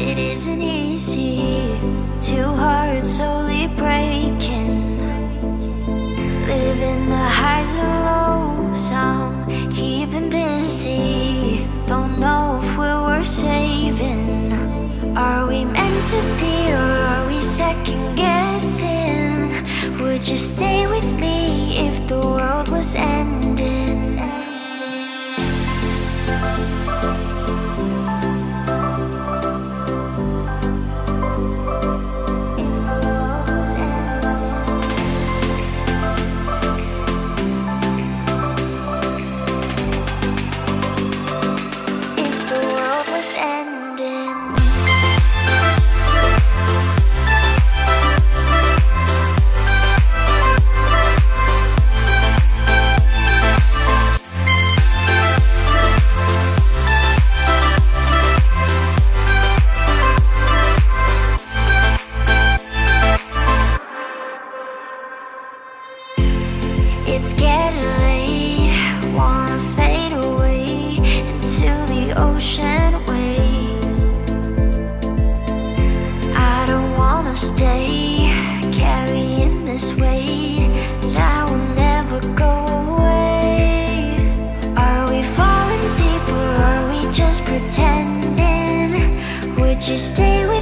It isn't easy, two hearts slowly breaking, living the highs and lows. I'm keeping busy, don't know if we're worth saving. Are we meant to be, or are we second guessing? Would you stay with me if the world was ending? It's getting late, wanna fade away into the ocean waves. I don't wanna stay carrying this weight that will never go away. Are we falling deep, or are we just pretending? Would you stay with